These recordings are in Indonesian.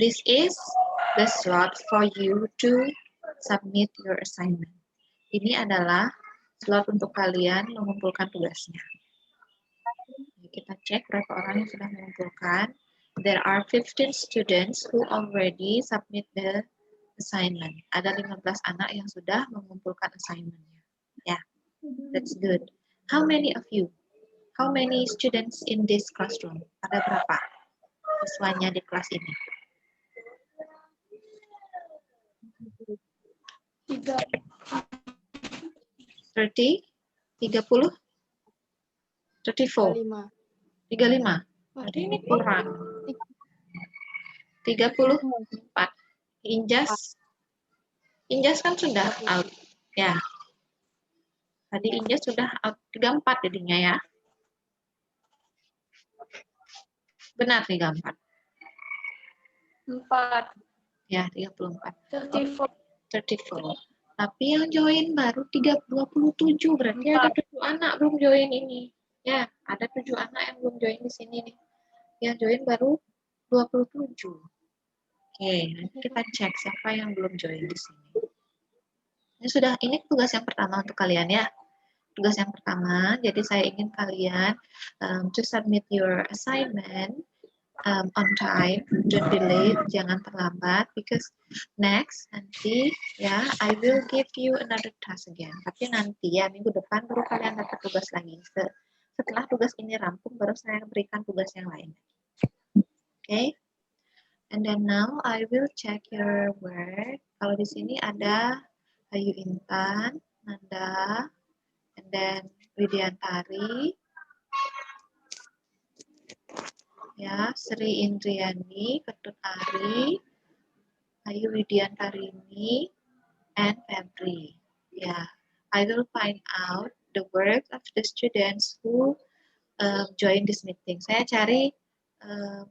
This is the slot for you to submit your assignment. Ini adalah slot untuk kalian mengumpulkan tugasnya. Kita cek berapa orang yang sudah mengumpulkan. There are 15 students who already submit the assignment. Ada 15 anak yang sudah mengumpulkan assignment-nya. Ya, that's good. How many of you? How many students in this classroom? Ada berapa siswanya di kelas ini? 30? 30? 34? 35? Berarti ini kurang. 34. Injas kan sudah out. Ya. Tadi Injas sudah out 34 jadinya ya. Benar 34. 4. Ya, 34. 34. 34. Tapi yang join baru 27, berarti ada 7 anak belum join ini. Ya, ada 7 anak yang belum join di sini nih. Yang join baru 27. Oke, nanti kita cek siapa yang belum join di sini. Ini tugas yang pertama untuk kalian ya. Tugas yang pertama, jadi saya ingin kalian to submit your assignment on time, don't be late, jangan terlambat, because next nanti ya I will give you another task again. Tapi nanti ya minggu depan baru kalian dapat tugas lagi. Setelah tugas ini rampung baru saya berikan tugas yang lain. Okay? And then now I will check your work. Kalau di sini ada Ayu Intan, Nanda, and then Widiantari. Ya, Sri Indriani, Ketut Ari, Ayu Widiantarini, and Febri. Ya, I will find out the work of the students who join this meeting. Saya cari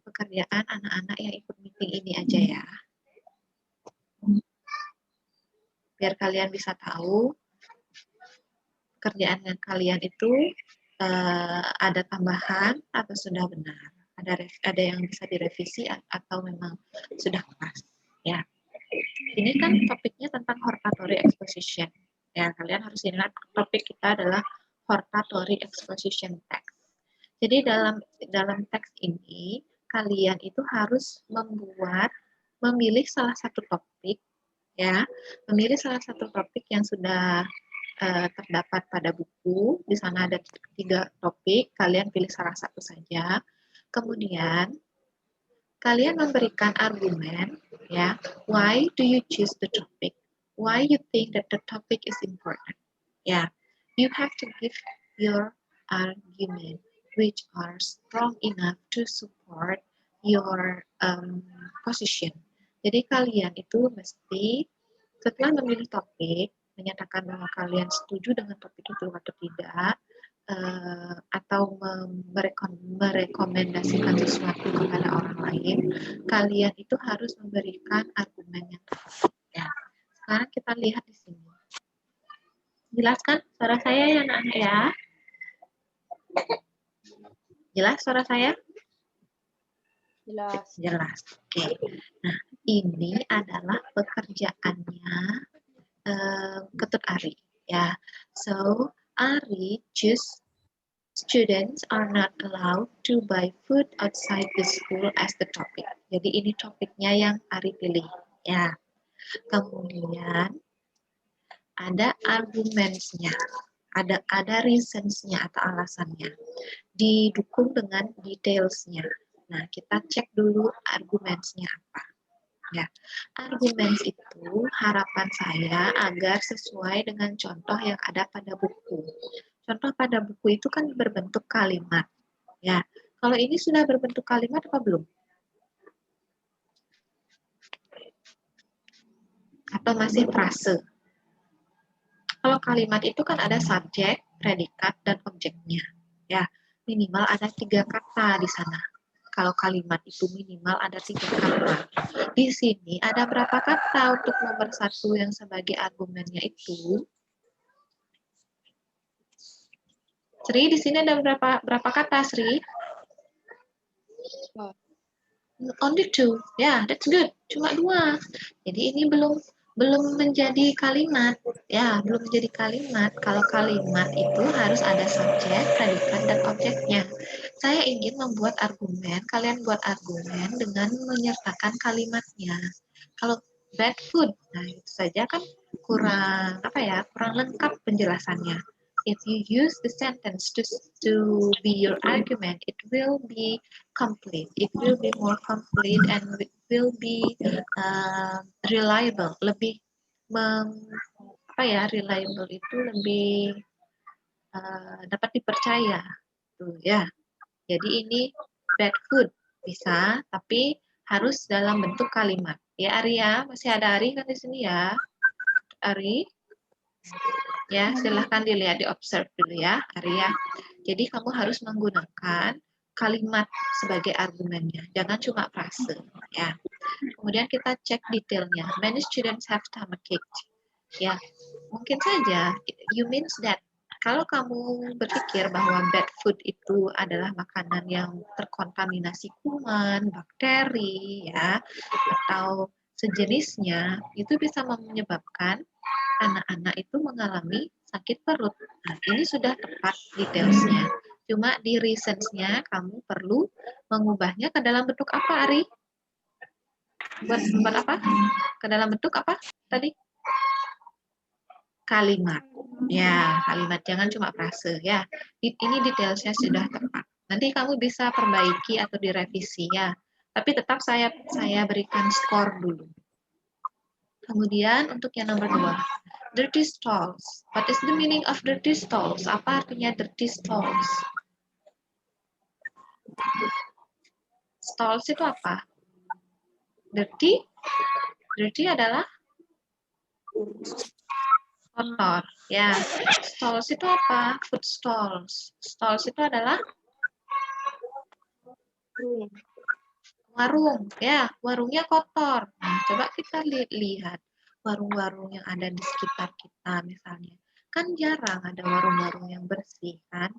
pekerjaan anak-anak yang ikut meeting ini aja ya. Biar kalian bisa tahu pekerjaan kalian itu ada tambahan atau sudah benar. Ada yang bisa direvisi atau memang sudah pas ya. Ini kan topiknya tentang hortatory exposition ya, kalian harus ingat topik kita adalah hortatory exposition text. Jadi dalam teks ini kalian itu harus memilih salah satu topik ya, memilih salah satu topik yang sudah terdapat pada buku. Di sana ada 3 topik, kalian pilih salah satu saja. Kemudian kalian memberikan argumen ya, why do you choose the topic? Why you think that the topic is important? Ya, you have to give your argument which are strong enough to support your position. Jadi kalian itu mesti setelah memilih topik menyatakan bahwa kalian setuju dengan topik itu atau tidak, atau merekomendasikan sesuatu kepada orang lain, kalian itu harus memberikan argumen yang tepat. Ya. Sekarang kita lihat di sini. Jelaskan suara saya ya anak-anak ya? Jelas suara saya? Jelas. Jelas. Oke. Nah, ini adalah pekerjaannya Ketut Ari. Ya. So, Ari choose students are not allowed to buy food outside the school as the topic. Jadi ini topiknya yang Ari pilih. Ya. Kemudian ada arguments-nya, ada reasons-nya atau alasannya. Didukung dengan details-nya. Nah, kita cek dulu arguments-nya apa. Ya, arguments itu harapan saya agar sesuai dengan contoh yang ada pada buku. Contoh pada buku itu kan berbentuk kalimat. Ya, kalau ini sudah berbentuk kalimat apa belum? Atau masih frase? Kalau kalimat itu kan ada subjek, predikat, dan objeknya. Ya, minimal ada 3 kata di sana. Kalau kalimat itu minimal ada 3 kata. Di sini ada berapa kata untuk nomor 1 yang sebagai argumennya itu? Sri, di sini ada berapa kata, Sri? Only two. Yeah, that's good. Cuma dua. Jadi ini belum menjadi kalimat. Ya, belum menjadi kalimat. Kalau kalimat itu harus ada subjek, predikat, dan objeknya. Saya ingin membuat argumen, kalian buat argumen dengan menyertakan kalimatnya. Kalau bad food, nah itu saja kan kurang kurang lengkap penjelasannya. If you use the sentence to be your argument, it will be complete. It will be more complete and it will be reliable. Lebih reliable itu lebih dapat dipercaya, tuh ya. Jadi ini bad food bisa, tapi harus dalam bentuk kalimat. Ya Arya, masih ada Ari kan di sini ya? Ari, ya silahkan dilihat, di observe dulu ya, Arya. Jadi kamu harus menggunakan kalimat sebagai argumennya, jangan cuma frase, ya. Kemudian kita cek detailnya. Many students have stomachache. Ya, mungkin saja you means that kalau kamu berpikir bahwa bad food itu adalah makanan yang terkontaminasi kuman, bakteri, ya, atau sejenisnya, itu bisa menyebabkan anak-anak itu mengalami sakit perut. Nah, ini sudah tepat detailsnya. Cuma di reasons-nya kamu perlu mengubahnya ke dalam bentuk apa, Ari? Buat apa? Ke dalam bentuk apa tadi? Kalimat. Ya, kalimat. Jangan cuma frase ya. Ini detailsnya sudah tepat. Nanti kamu bisa perbaiki atau direvisi ya. Tapi tetap saya berikan skor dulu. Kemudian untuk yang nomor 2, dirty stalls. What is the meaning of dirty stalls? Apa artinya dirty stalls? Stalls itu apa? Dirty? Dirty adalah kotor. Ya, stalls itu apa? Food stalls. Stalls itu adalah warung. Ya, warungnya kotor. Nah, coba kita lihat warung-warung yang ada di sekitar kita misalnya. Kan jarang ada warung-warung yang bersih kan?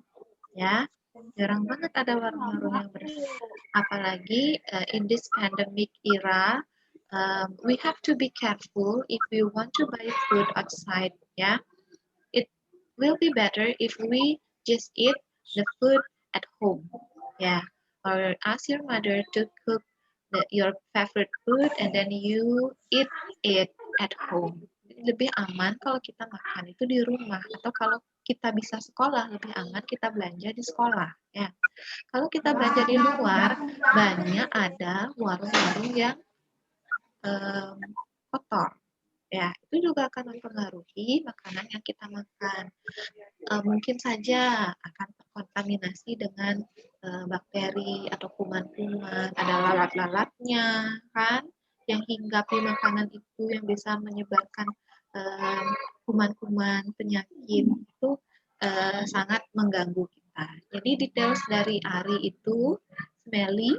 Ya, jarang banget ada warung-warung yang bersih. Apalagi in this pandemic era, we have to be careful if we want to buy food outside. Ya, it will be better if we just eat the food at home. Ya, or ask your mother to cook your favorite food and then you eat it at home. Lebih aman kalau kita makan itu di rumah, atau kalau kita bisa sekolah lebih aman kita belanja di sekolah ya. Kalau kita belanja di luar, banyak ada warung-warung yang kotor ya, itu juga akan mempengaruhi makanan yang kita makan. Mungkin saja akan terkontaminasi dengan bakteri atau kuman-kuman, ada lalat-lalatnya kan, yang hinggap di makanan itu yang bisa menyebarkan kuman-kuman penyakit itu sangat mengganggu kita. Jadi details dari Ari itu smelly,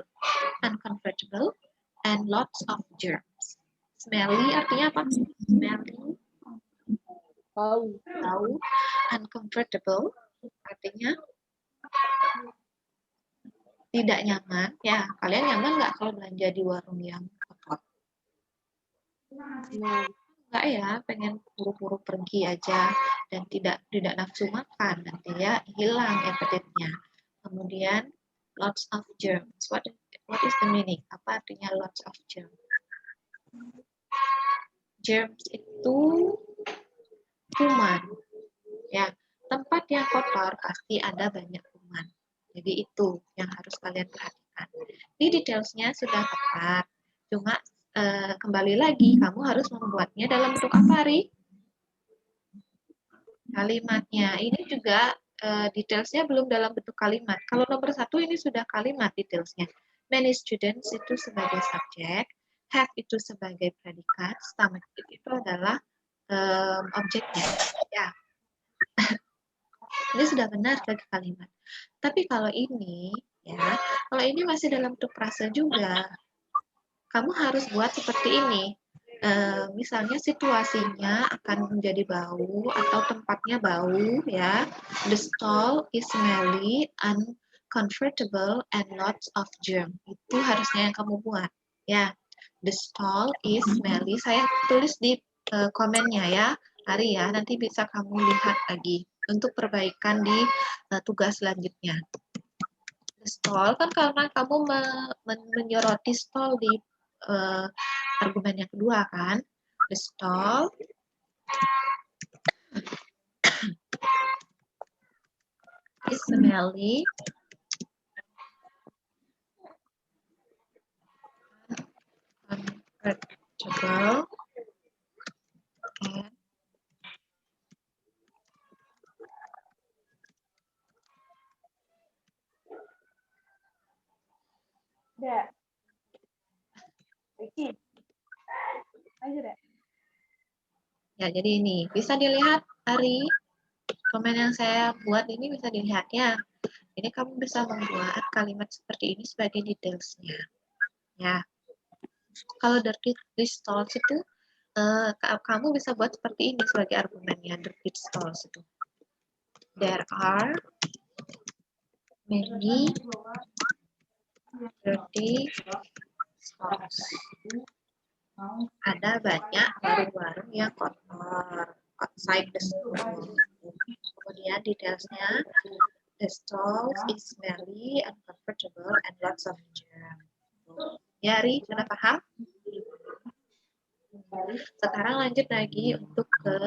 uncomfortable, and lots of germs. Smelly artinya apa? Smelly, bau. Uncomfortable artinya tidak nyaman. Ya, kalian nyaman nggak kalau belanja di warung yang kotor? Enggak ya, pengen buru-buru pergi aja dan tidak nafsu makan, nanti ya hilang appetite-nya. Kemudian lots of germs. What is the meaning? Apa artinya lots of germs? Germs itu kuman. Ya, tempat yang kotor pasti ada banyak kuman. Jadi itu yang harus kalian perhatikan. Ini detailsnya sudah tepat. Cuma kembali lagi, kamu harus membuatnya dalam bentuk apa, Ri? Kalimatnya. Ini juga detailsnya belum dalam bentuk kalimat. Kalau nomor 1 ini sudah kalimat detailsnya. Many students itu sebagai subjek, have itu sebagai predikat, stomach itu adalah objeknya. Ya. Ini sudah benar sebagai kalimat. Tapi kalau ini, ya, kalau ini masih dalam bentuk frase juga, kamu harus buat seperti ini. Misalnya situasinya akan menjadi bau atau tempatnya bau, ya. The stall is smelly, comfortable and lots of germ. Itu harusnya yang kamu buat. Ya, the stall is smelly. Saya tulis di komennya ya, Ari ya. Nanti bisa kamu lihat lagi untuk perbaikan di tugas selanjutnya. The stall kan karena kamu menyoroti stall di argumen yang kedua kan. The stall is smelly uncomfortable and Udah. Iki. Ayo deh. ya, jadi ini bisa dilihat Ari, komen yang saya buat ini bisa dilihat ya. Ini kamu bisa membuat kalimat seperti ini sebagai detailsnya. Ya, kalau dari stalls itu kamu bisa buat seperti ini sebagai argumennya the stalls itu. There are many dirty stalls. Ada banyak warung-warung yang kotor outside the store. Kemudian detailsnya, the stalls is smelly, uncomfortable, and lots of germ. Ya, Ri, sudah paham? Sekarang lanjut lagi untuk ke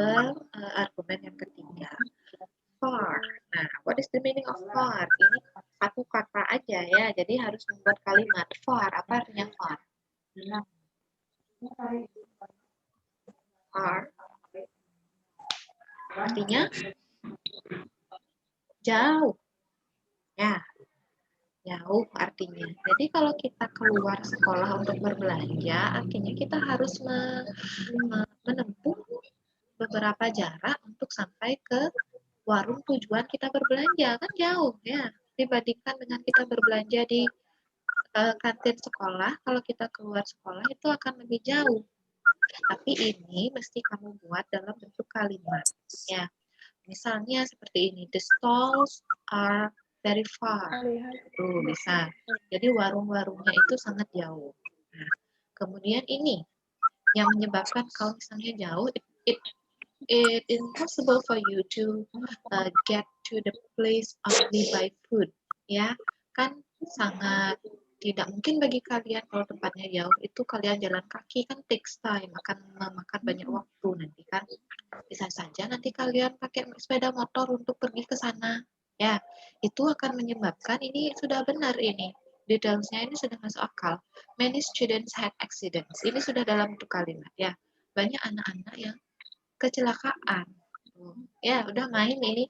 argumen yang ketiga. Far. Nah, what is the meaning of far? Ini satu kata aja ya, jadi harus membuat kalimat. Far, apa artinya far? Far. Artinya jauh. Ya, jauh artinya. Jadi kalau kita keluar sekolah untuk berbelanja, artinya kita harus menempuh beberapa jarak untuk sampai ke warung tujuan kita berbelanja. Kan jauh ya, dibandingkan dengan kita berbelanja di kantin sekolah. Kalau kita keluar sekolah itu akan lebih jauh. Tapi ini mesti kamu buat dalam bentuk kalimat. Ya, misalnya seperti ini, the stalls are very far. Tuh, bisa. Jadi warung-warungnya itu sangat jauh. Nah, kemudian ini yang menyebabkan kalau misalnya jauh, it impossible for you to get to the place only by foot. Ya, kan sangat tidak mungkin bagi kalian kalau tempatnya jauh itu kalian jalan kaki kan takes time, akan memakan banyak waktu nanti kan. Bisa saja nanti kalian pakai sepeda motor untuk pergi ke sana. Ya, itu akan menyebabkan ini sudah benar ini. Detailsnya ini sudah masuk akal. Many students had accidents. Ini sudah dalam bentuk kalimat ya. Banyak anak-anak yang kecelakaan. Ya, udah main ini,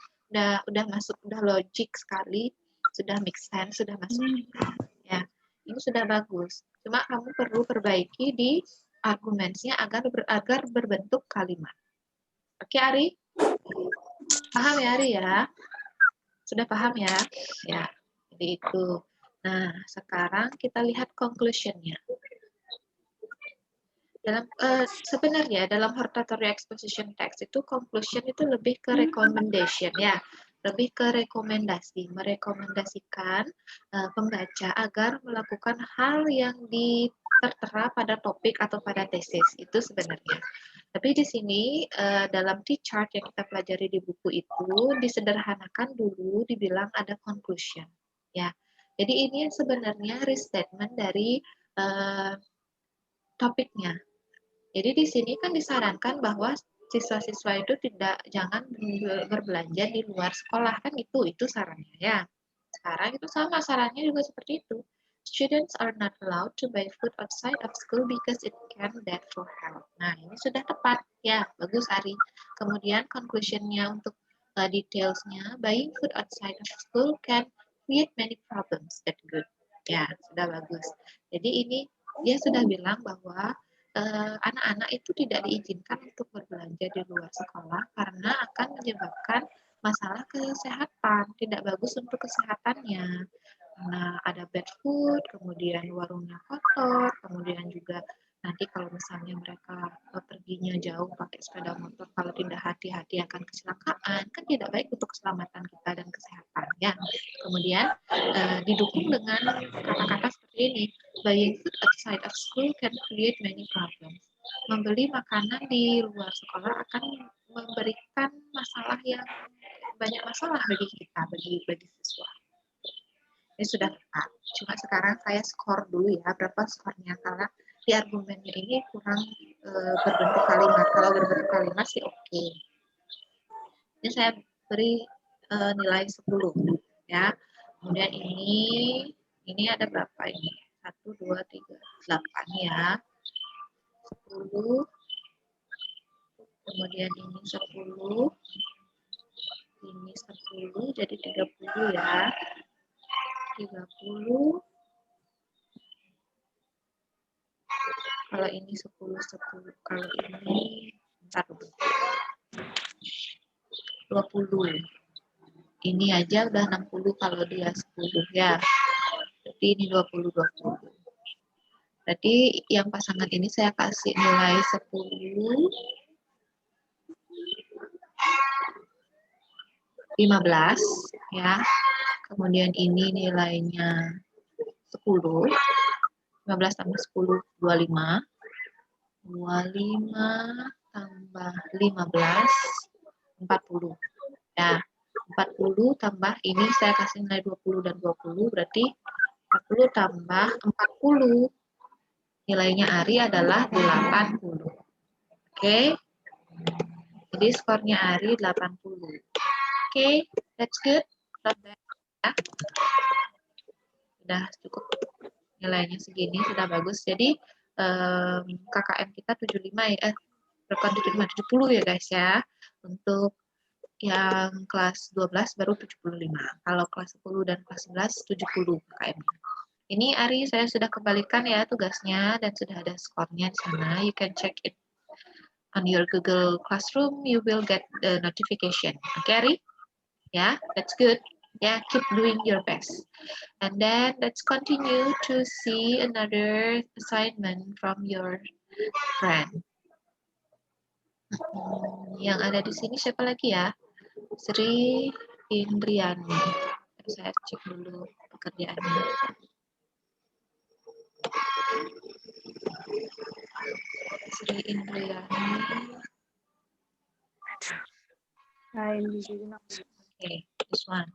udah masuk, udah logik sekali, sudah make sense, sudah masuk. Ya, ini sudah bagus. Cuma kamu perlu perbaiki di argumennya agar berbentuk kalimat. Oke, Ari? Paham ya, Ari ya? Sudah paham ya? Ya, jadi itu. Nah, sekarang kita lihat conclusion-nya. Sebenarnya dalam hortatory exposition text itu conclusion itu lebih ke recommendation ya, lebih ke rekomendasi, merekomendasikan pembaca agar melakukan hal yang tertera pada topik atau pada tesis itu sebenarnya. Tapi di sini dalam T-chart yang kita pelajari di buku itu disederhanakan dulu, dibilang ada conclusion ya. Jadi ini sebenarnya restatement dari topiknya. Jadi di sini kan disarankan bahwa siswa-siswa itu jangan berbelanja di luar sekolah kan itu sarannya ya. Sekarang itu sama sarannya juga seperti itu. Students are not allowed to buy food outside of school because it can bad for health. Nah ini sudah tepat ya, bagus Ari. Kemudian conclusionnya untuk detailsnya, buying food outside of school can create many problems. That good. Ya sudah bagus. Jadi ini dia sudah bilang bahwa anak-anak itu tidak diizinkan untuk berbelanja di luar sekolah karena akan menyebabkan masalah kesehatan, tidak bagus untuk kesehatannya. Karena ada bad food, kemudian warungnya kotor, kemudian juga Nanti kalau misalnya mereka perginya jauh pakai sepeda motor, kalau tidak hati-hati akan kecelakaan, kan tidak baik untuk keselamatan kita dan kesehatan ya. Kemudian didukung dengan kata-kata seperti ini, buying food outside of school can create many problems. Membeli makanan di luar sekolah akan memberikan masalah yang banyak masalah bagi kita, bagi siswa. Ini sudah tepat. Cuma sekarang saya skor dulu ya, berapa skornya, karena di argumennya ini kurang berbentuk kalimat. Kalau berbentuk kalimat sih oke. Ini saya beri nilai 10 ya. Kemudian ini ada berapa ini? 1, 2, 3, 8 ya. 10. Kemudian ini 10. Ini 10, jadi 30 ya. 30. Kalau ini 10, 10. Kalau ini, bentar dulu. 20. Ini aja udah 60 kalau dia 10 ya. Berarti ini 20, 20. Berarti yang pasangan ini saya kasih nilai 10. 15 ya. Kemudian ini nilainya 10. 15 tambah 10, 25. 25 tambah 15, 40. Ya, 40 tambah ini saya kasih nilai 20 dan 20, berarti 40 tambah 40. Nilainya Ari adalah 80. Oke. Jadi skornya Ari 80. Oke, that's good. Not bad. Ya. Sudah cukup nilainya segini, sudah bagus. Jadi KKM kita 75 ya. Bukan 75, 70 ya guys ya. Untuk yang kelas 12 baru 75. Kalau kelas 10 dan kelas 11 70 KKM. Ini Ari saya sudah kembalikan ya tugasnya dan sudah ada skornya di sana. You can check it on your Google Classroom. You will get the notification. Okay, Ari? Yeah, that's good. Yeah, keep doing your best. And then let's continue to see another assignment from your friend. Yang ada di sini siapa lagi ya? Sri Indriani. Saya cek dulu pekerjaannya. Sri Indriani. Okay, this one.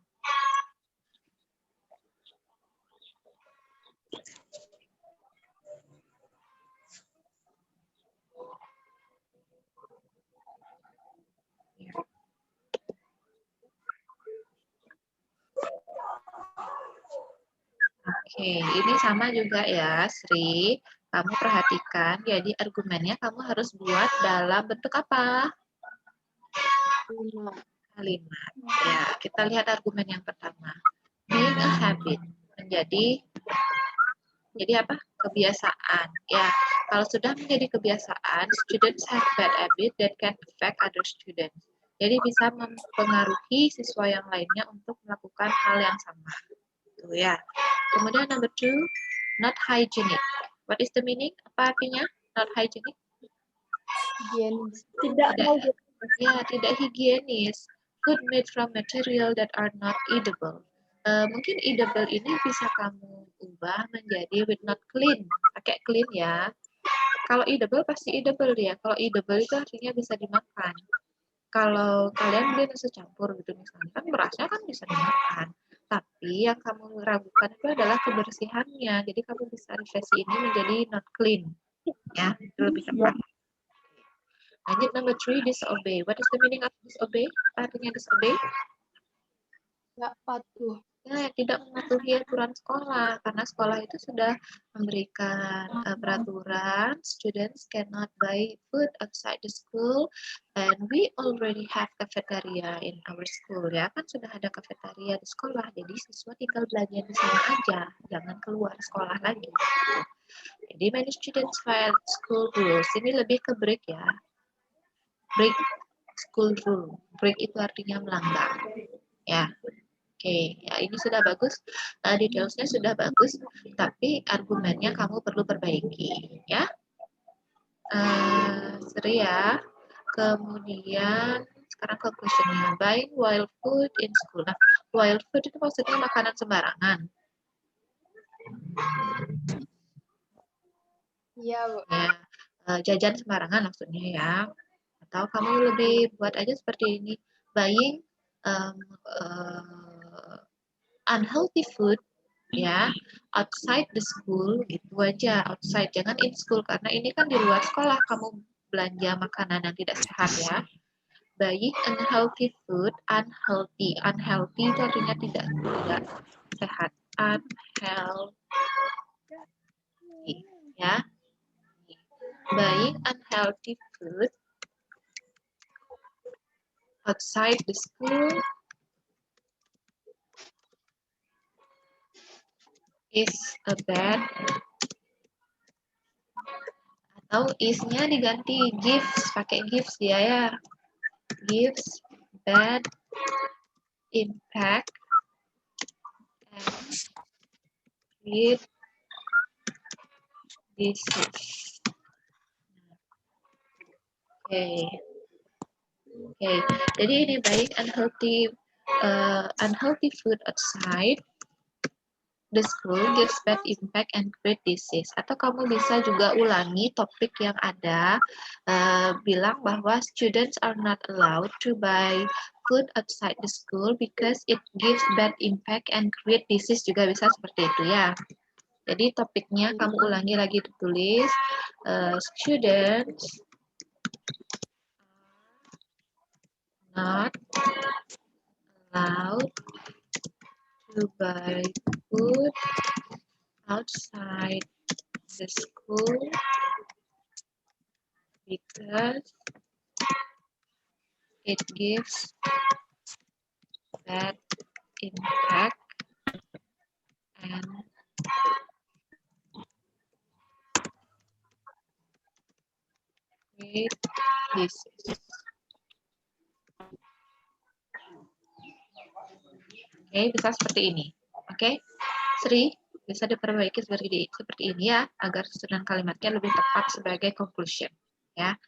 Oke, ini sama juga ya, Sri. Kamu perhatikan, jadi argumennya kamu harus buat dalam bentuk apa? Kalimat. Ya, kita lihat argumen yang pertama. Being a habit, jadi apa? Kebiasaan. Ya, kalau sudah menjadi kebiasaan, students have bad habit that can affect other students. Jadi bisa mempengaruhi siswa yang lainnya untuk melakukan hal yang sama. Tuh ya. Kemudian number 2, not hygienic. What is the meaning? Apa artinya? Not hygienic? Higienis. Tidak higienis. Food made from material that are not edible. Mungkin edible ini bisa kamu ubah menjadi with not clean. Pakai clean ya. Kalau edible pasti edible dia. Kalau edible itu artinya bisa dimakan. Kalau kalian beli nasi campur gitu misalnya, kan berasnya kan bisa dimakan. Tapi yang kamu ragukan itu adalah kebersihannya. Jadi kamu bisa revisi ini menjadi not clean. Ya, itu lebih tepat. Lanjut number 3, disobey. What is the meaning of disobey? Apa artinya disobey? Nggak patuh. Ya, tidak mematuhi aturan sekolah. Karena sekolah itu sudah memberikan peraturan. Students cannot buy food outside the school. And we already have cafeteria in our school. Ya, kan sudah ada cafeteria di sekolah. Jadi siswa tinggal belajar di sana aja. Jangan keluar sekolah lagi. Jadi many students violate school rules. Ini lebih ke break ya. Break school rule. Break itu artinya melanggar. Ya. Oke, ya ini sudah bagus. Detailsnya sudah bagus, tapi argumennya kamu perlu perbaiki, ya. Seri ya. Kemudian sekarang conclusionnya, buying wild food in school. Nah, wild food itu maksudnya makanan sembarangan. Iya, Bu. Ya, jajan sembarangan maksudnya ya. Atau kamu lebih buat aja seperti ini, buying unhealthy food ya outside the school, gitu aja, outside, jangan in school karena ini kan di luar sekolah kamu belanja makanan yang tidak sehat ya. Buying unhealthy food, unhealthy itu artinya tidak sehat, unhealthy ya. Buying unhealthy food outside the school is a bad, atau is-nya diganti gives, pakai gives dia ya, gives bad impact and create disease. Oke. Jadi ini baik unhealthy food outside the school gives bad impact and create disease. Atau kamu bisa juga ulangi topik yang ada, bilang bahwa students are not allowed to buy food outside the school because it gives bad impact and create disease, juga bisa seperti itu ya. Jadi topiknya kamu ulangi lagi ditulis, students not allowed to buy food outside the school because it gives bad impact and create disease. Oke, bisa seperti ini. Oke, Sri, bisa diperbaiki seperti ini ya, agar susunan kalimatnya lebih tepat sebagai conclusion. Ya.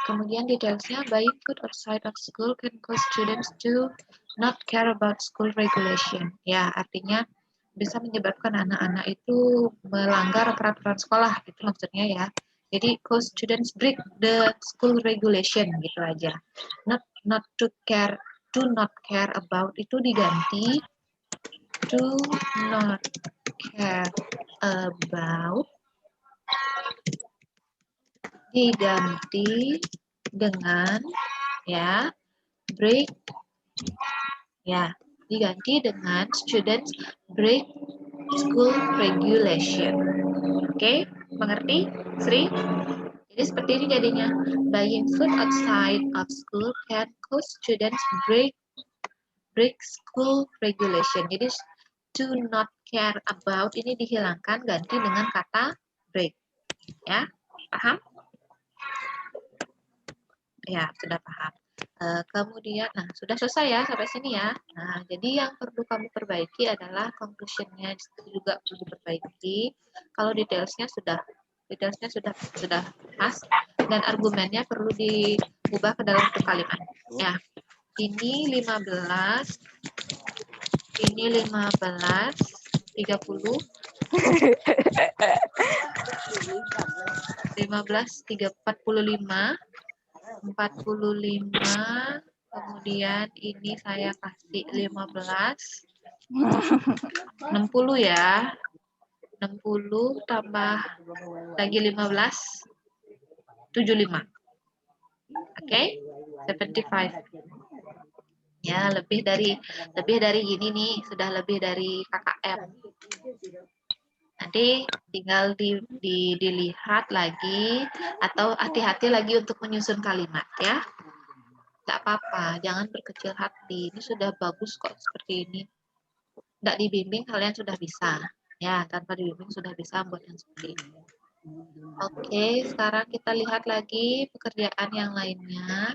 Kemudian detailsnya, buying food outside of school can cause students to not care about school regulation. Ya, artinya bisa menyebabkan anak-anak itu melanggar peraturan sekolah, itu maksudnya ya. Jadi cause students break the school regulation, gitu aja. Not to care, do not care about itu diganti do not care about, diganti dengan ya break, ya diganti dengan students break school regulation. Oke, mengerti Sri? Jadi seperti ini jadinya, buying food outside of school can cause students break school regulation. Jadi do not care about ini dihilangkan, ganti dengan kata break. Ya, paham? Ya, sudah paham. Kemudian, nah sudah selesai ya sampai sini ya. Nah, jadi yang perlu kamu perbaiki adalah conclusion-nya juga perlu diperbaiki. Kalau detailsnya sudah pas dan argumennya perlu diubah ke dalam satu kalimat. Ya, ini 15, ini 15, 30, 15, 45, 45, kemudian ini saya kasih 15, 60 ya, 60 tambah lagi 15, 75. Oke, 75. Ya, lebih dari gini nih, sudah lebih dari KKM. Nanti tinggal dilihat lagi atau hati-hati lagi untuk menyusun kalimat ya. Nggak apa-apa, jangan berkecil hati. Ini sudah bagus kok seperti ini. Nggak dibimbing kalian sudah bisa. Ya, tanpa dibimbing sudah bisa buat yang seperti ini. Oke, sekarang kita lihat lagi pekerjaan yang lainnya.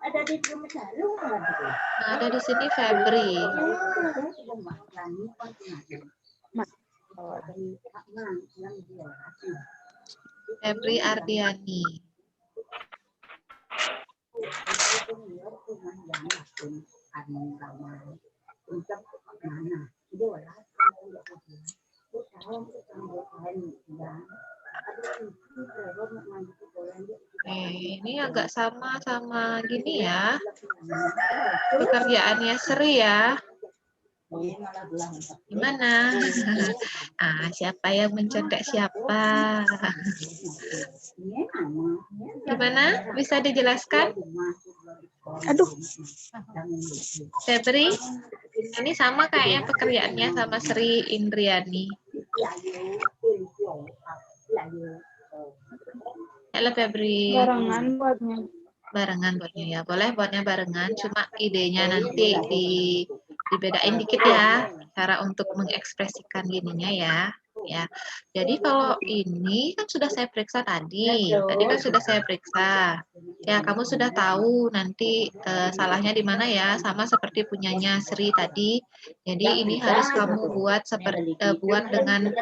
Ada di rumah selalu Nah, ada di sini Febri. Febri Ardiani. Ini agak sama gini ya. Pekerjaannya Sri ya. Gimana? Siapa yang mencontek siapa? Gimana? Bisa dijelaskan? Aduh. Febri, ini sama kayaknya pekerjaannya sama Sri Indriani. Halo Febri. Barengan buatnya. Barengan buatnya ya. Boleh buatnya barengan, cuma idenya nanti dibedain dikit ya, cara untuk mengekspresikan gininya ya. Ya. Jadi kalau ini kan sudah saya periksa tadi. Tadi kan sudah saya periksa. Ya, kamu sudah tahu nanti salahnya di mana ya, sama seperti punyanya Sri tadi. Jadi ini harus kamu buat seperti buat dengan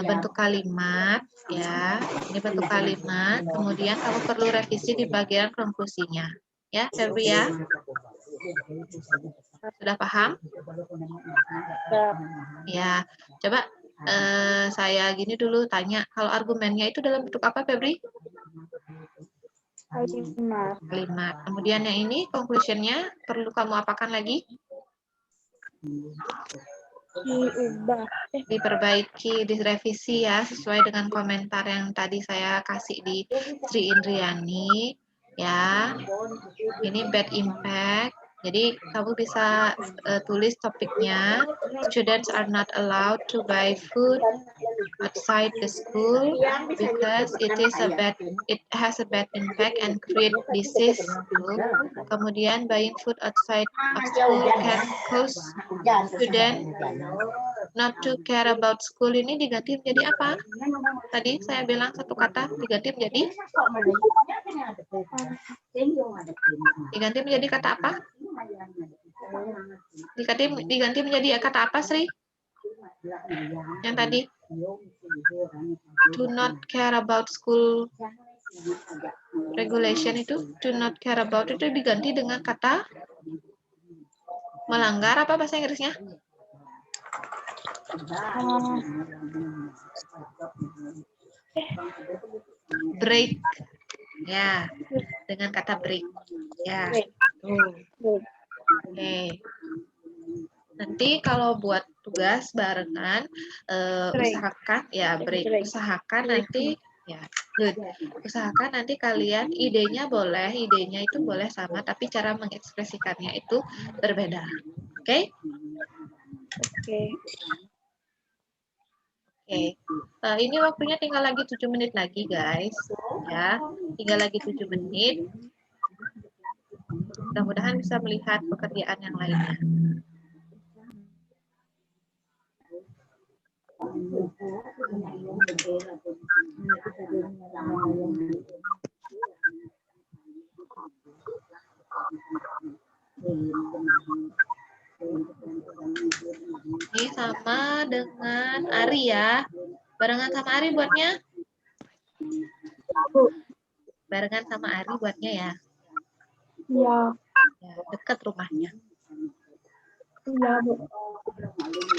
bentuk kalimat ya. Ini bentuk kalimat, kemudian kamu perlu revisi di bagian konklusinya. Ya, Febri ya. Sudah paham? Ya, coba saya gini dulu tanya, kalau argumennya itu dalam bentuk apa, Febri? Kalimat. Kemudian yang ini conclusion-nya perlu kamu apakan lagi? Diubah. Diperbaiki, direvisi ya, sesuai dengan komentar yang tadi saya kasih di Sri Indriani. Ya, ini bad impact. Jadi kamu bisa tulis topiknya, students are not allowed to buy food outside the school because it has a bad impact and create disease. Kemudian buying food outside of school can cause student not to care about school ini diganti menjadi apa? Tadi saya bilang satu kata diganti menjadi kata apa? Diganti menjadi kata apa, Sri? Yang tadi do not care about school regulation itu, do not care about itu diganti dengan kata melanggar apa bahasa Inggrisnya? Break. Ya, dengan kata break. Ya. Oke. Nanti kalau buat tugas barengan usahakan ya break. Usahakan nanti ya good. Usahakan nanti kalian idenya itu boleh sama tapi cara mengekspresikannya itu berbeda. Oke? Oke. Oke. Ini waktunya tinggal lagi 7 menit lagi, guys. Ya, tinggal lagi 7 menit. Mudah-mudahan bisa melihat pekerjaan yang lainnya. Ini sama dengan Ari ya. Barengan sama Ari buatnya? Barengan sama Ari buatnya ya? Iya. Ya, dekat rumahnya. Iya, Bu.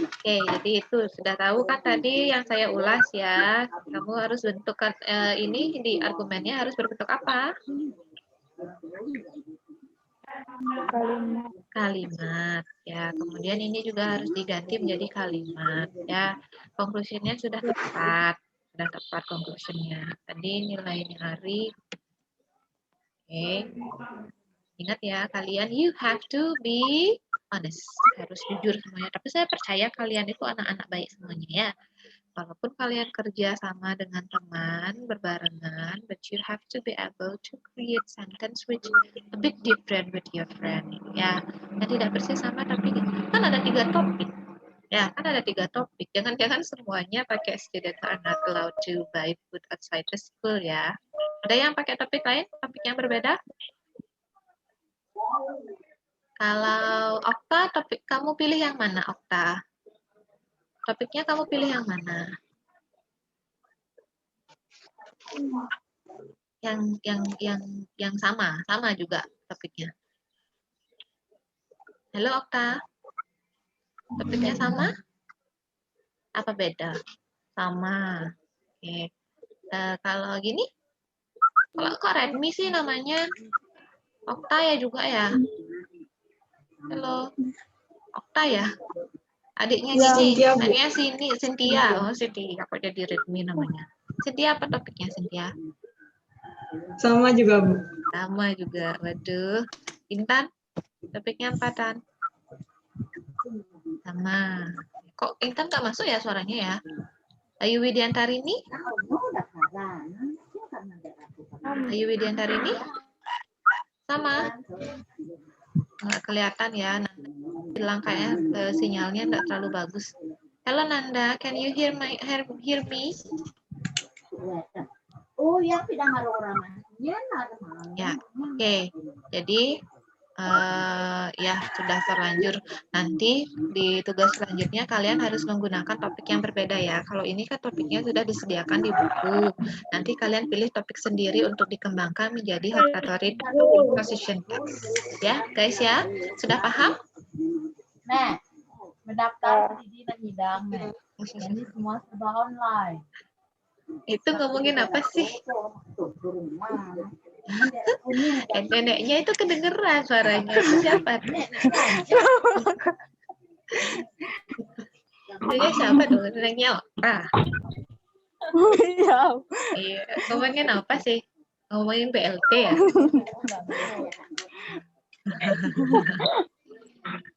Oke, jadi itu sudah tahu kan tadi yang saya ulas ya. Kamu harus bentukkan ini di argumennya harus berbentuk apa? Kalimat. Ya, kemudian ini juga harus diganti menjadi kalimat. Ya, konklusinya sudah tepat. Sudah tepat konklusinya. Tadi nilainya Ari. Oke. Ingat ya, kalian you have to be honest. Harus jujur semuanya. Tapi saya percaya kalian itu anak-anak baik semuanya ya. Walaupun kalian kerja sama dengan teman berbarengan, but you have to be able to create sentence which a bit different with your friend. Ya, yang tidak persis sama tapi kan ada 3 topik. Ya, kan ada 3 topik. Jangan-jangan semuanya pakai students are not allowed to buy food outside the school ya. Ada yang pakai topik lain, topik yang berbeda? Kalau Okta, topik kamu pilih yang mana, Okta? Topiknya kamu pilih yang mana? Yang sama juga topiknya. Halo Okta, topiknya sama? Apa beda? Sama. Oke. Kalau gini, kok Redmi sih namanya? Okta ya juga ya? Halo, Okta ya? Adiknya Ya, Gigi, Cynthia, Bu. adiknya Cynthia. Oh, Cynthia, kok jadi Redmi namanya? Cynthia apa topiknya, Cynthia? Sama juga, Bu. Sama juga, waduh. Intan, topiknya apa, Tan? Sama. Kok Intan nggak masuk ya suaranya ya? Ayu Widiantarini? Ayu Widiantarini? Sama. Nggak kelihatan ya. Nanda bilang kayaknya sinyalnya nggak terlalu bagus. Halo Nanda, can you hear me? Oh, yang tidak ngaruh orang. Ya, oke. Jadi ya sudah terlanjur. Nanti di tugas selanjutnya kalian harus menggunakan topik yang berbeda ya. Kalau ini kan topiknya sudah disediakan di buku. Nanti kalian pilih topik sendiri untuk dikembangkan menjadi Heptatory Composition Text. Ya, guys ya. Sudah paham? Nah, mendaftar di Hidang, ini semua serba online. Itu ngomongin apa sih? Neneknya itu kedengeran suaranya. Siapa? Neneknya siapa dong? Neneknya Okta. Iya. Ngomongin apa sih? Ngomongin BLT ya?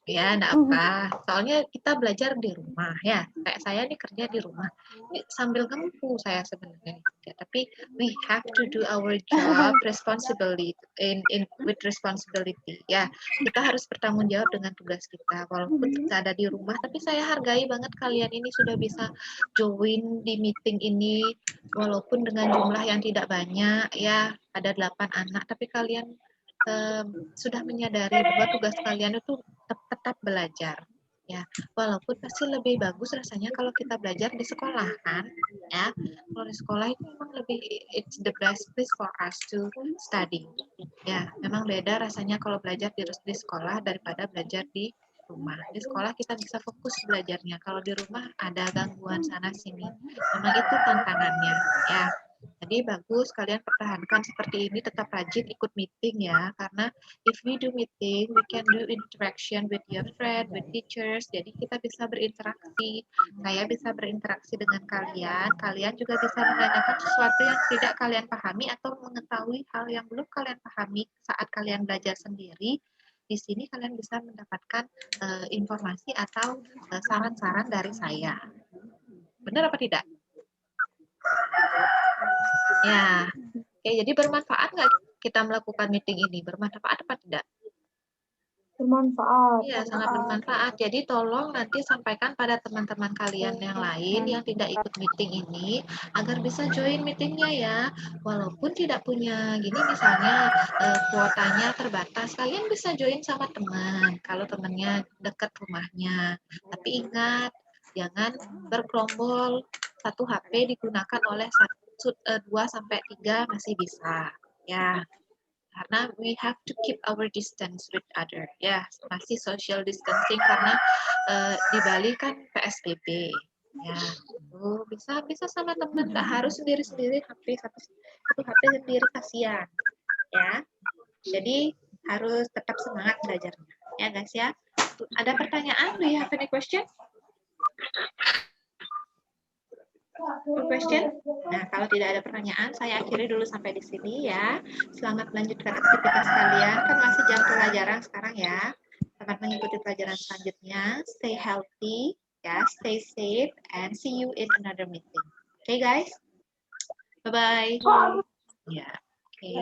Ya, enggak apa. Soalnya kita belajar di rumah ya. Kayak saya nih kerja di rumah. Ini sambil ngempu saya sebenarnya. Ya, tapi we have to do our job responsibly with responsibility. Ya, kita harus bertanggung jawab dengan tugas kita. Walaupun kita ada di rumah, tapi saya hargai banget kalian ini sudah bisa join di meeting ini walaupun dengan jumlah yang tidak banyak ya, ada 8 anak, tapi kalian sudah menyadari bahwa tugas kalian itu tetap belajar ya, walaupun pasti lebih bagus rasanya kalau kita belajar di sekolah kan ya. Kalau di sekolah itu memang lebih, it's the best place for us to study ya. Memang beda rasanya kalau belajar di sekolah daripada belajar di rumah. Di sekolah kita bisa fokus belajarnya, kalau di rumah ada gangguan sana sini. Memang itu tantangannya ya. Jadi bagus kalian pertahankan seperti ini, tetap rajin ikut meeting ya, karena if we do meeting, we can do interaction with your friend, with teachers, jadi kita bisa berinteraksi, saya bisa berinteraksi dengan kalian, kalian juga bisa menanyakan sesuatu yang tidak kalian pahami atau mengetahui hal yang belum kalian pahami saat kalian belajar sendiri. Di sini kalian bisa mendapatkan informasi atau saran-saran dari saya. Benar apa tidak? Ya, oke, jadi bermanfaat nggak kita melakukan meeting ini? Bermanfaat apa tidak? Bermanfaat. Iya, sangat bermanfaat. Jadi tolong nanti sampaikan pada teman-teman kalian yang lain yang tidak ikut meeting ini agar bisa join meetingnya ya. Walaupun tidak punya gini misalnya kuotanya terbatas, kalian bisa join sama teman kalau temannya dekat rumahnya. Tapi ingat, jangan berkelompok. Satu HP digunakan oleh 2 sampai 3 masih bisa ya. Karena we have to keep our distance with other. Ya, masih social distancing karena di Bali kan PSBB. Ya, bisa sama teman, nggak harus sendiri-sendiri satu HP sendiri, kasihan. Ya, jadi harus tetap semangat belajarnya. Ya guys ya. Ada pertanyaan? Do you have any question? Question? Nah, kalau tidak ada pertanyaan, saya akhiri dulu sampai di sini ya. Selamat melanjutkan aktivitas kalian. Kan masih jam pelajaran sekarang ya. Selamat mengikuti pelajaran selanjutnya. Stay healthy, ya, stay safe, and see you in another meeting. Okay, guys? Bye-bye. Ya, oke.